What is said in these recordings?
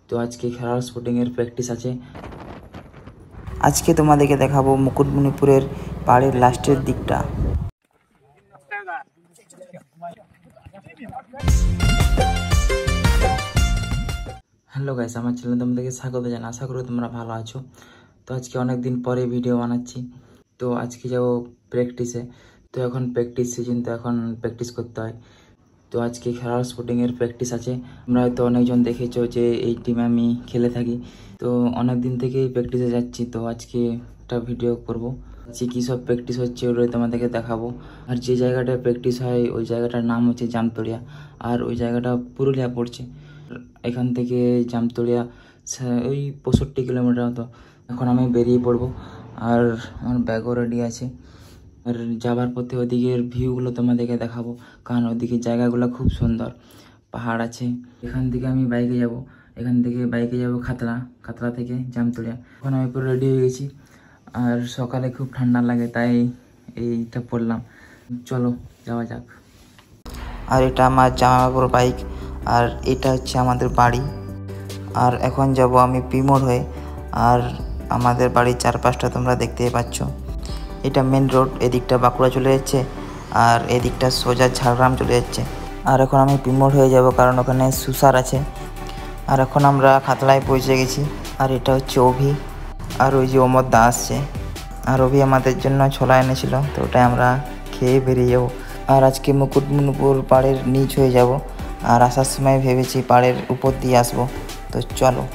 তো আজকে খেলার স্পোর্টিং এর প্র্যাকটিস আছে। আজকে তোমাদেরকে দেখাবো মুকুটমণিপুরের পাহাড়ের লাস্টের দিকটা। হ্যালো গাইস, আমার চ্যানেলে তোমাদেরকে স্বাগত জানাই। আশা করি তোমরা ভালো আছো। তো আজকে অনেক দিন পরে ভিডিও বানাচ্ছি। তো আজকে যাবো প্র্যাকটিসে। তো এখন প্র্যাকটিস সিজন, তো এখন প্র্যাকটিস করতে হয়। তো আজকে খেলার স্পোর্টিং এর প্র্যাকটিস আছে। আমরা হয়তো অনেকজন দেখেছো যে এই টিমে আমি খেলে থাকি। তো অনেক দিন থেকেই প্র্যাকটিসে যাচ্ছি। তো আজকে একটা ভিডিও করব, আজকে কী সব প্র্যাকটিস হচ্ছে ওটাই তোমাদেরকে দেখাবো। আর যে জায়গাটায় প্র্যাকটিস হয় ওই জায়গাটার নাম হচ্ছে জামতলিয়া, আর ওই জায়গাটা পুরুলিয়া পড়ছে। এখান থেকে জামতলিয়া ওই 65 কিলোমিটার মতো। এখন আমি বেরিয়ে পড়বো, আর আমার ব্যাগও রেডি আছে। আর যাবার পথে ওদিকের ভিউগুলো তোমাদেরকে দেখাবো, কারণ ওদিকে জায়গাগুলো খুব সুন্দর, পাহাড় আছে। এখান থেকে আমি বাইকে যাব, এখান থেকে বাইকে যাব খাতড়া থেকে জামতলিয়া। এখন আমি পুরো রেডি হয়ে গেছি, আর সকালে খুব ঠান্ডা লাগে তাই এইটা পরলাম। চলো যাওয়া যাক। আর এটা আমার জামাইবাবুর বাইক, আর এটা হচ্ছে আমাদের বাড়ি। আর এখন যাব আমি পিমোড় হয়ে। আর আমাদের বাড়ির চারপাশটা তোমরা দেখতেই পাচ্ছ। এটা মেন রোড, এদিকটা বাঁকুড়া চলে যাচ্ছে, আর এদিকটা সোজা ঝাড়গ্রাম চলে যাচ্ছে। আর এখন আমি পিমোড় হয়ে যাব, কারণ ওখানে সুসার আছে। আর এখন আমরা খাতড়ায় পৌঁছে গেছি। আর এটা হচ্ছে অভি, আর ওই যে অমর দা আসছে। আর অভি আমাদের জন্য ছোলা এনেছিল, তো ওটাই আমরা খেয়ে বেরিয়ে যাব। আর আজকে মুকুটমণিপুর পাড়ের নিচ হয়ে যাব, আর আসার সময় ভেবেছি পাড়ের উপর দিয়ে আসবো। তো চলো।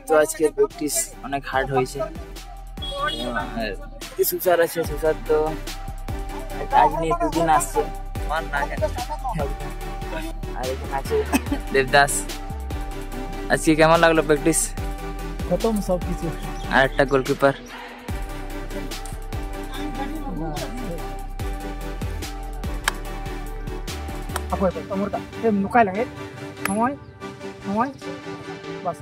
তো আজকে প্র্যাকটিস অনেক হার্ড হয়েছে। সুসার আছে, সুসার তো আজ নিয়ে 2 দিন আসছে। আর এখানে আছে দেবদাস। আজকে কেমন লাগলো প্র্যাকটিস? খতম সব কিছু। আর একটা গোলকিপার। নুকাই লাগে সময় সময় বাস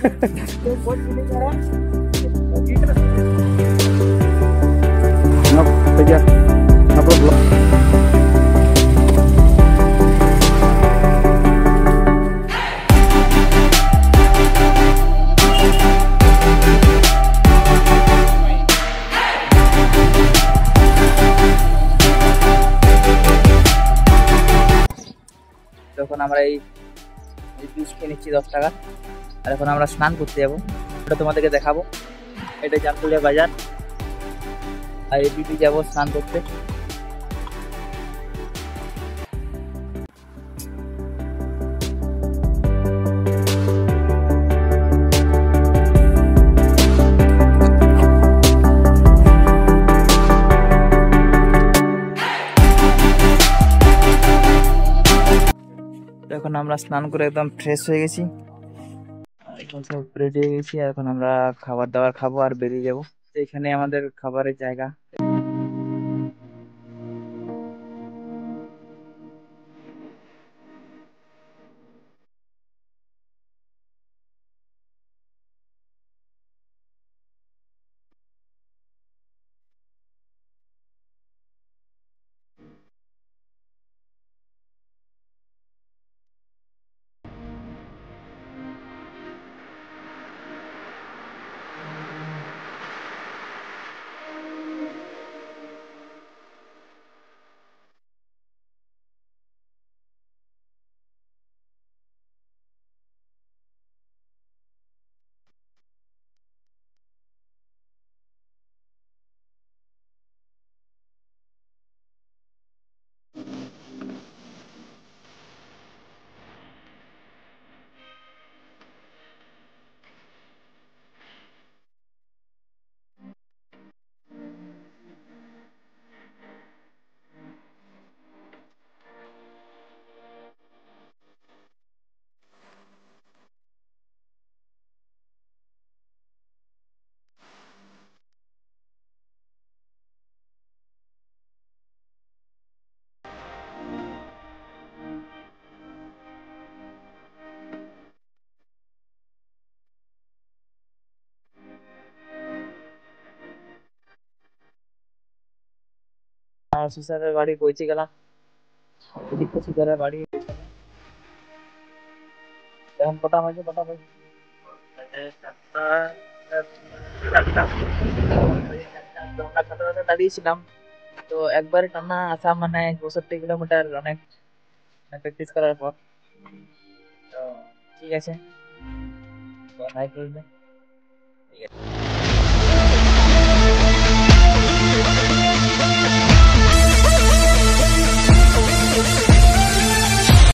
तो कोच नहीं कर रहा No, ya, no problem. তখন আমরা এই জুস খেয়ে নিচ্ছি 10 টাকা। আর এখন আমরা স্নান করতে যাবো, ওটা তোমাদেরকে দেখাবো। এটা জামতলিয়া বাজার, আর এই দিকে যাবো স্নান করতে। এখন আমরা স্নান করে একদম ফ্রেশ হয়ে গেছি, এখন সব রেডি হয়ে গেছি। আর এখন আমরা খাবার দাবার খাবো আর বেরিয়ে যাবো। এখানে আমাদের খাবারের জায়গা। আর সুসারের বাড়ি পৌঁছে গেলাম। এদিকে সুসারের বাড়ি। এখন কটা বাজে? আমরা খাতাতে দাঁড়িয়েছিলাম, তো একবারে টানা আসা মানে 64 কিলোমিটার, অনেক প্র্যাকটিস করার পর। তো ঠিক আছে, বাই করবে। ঠিক আছে।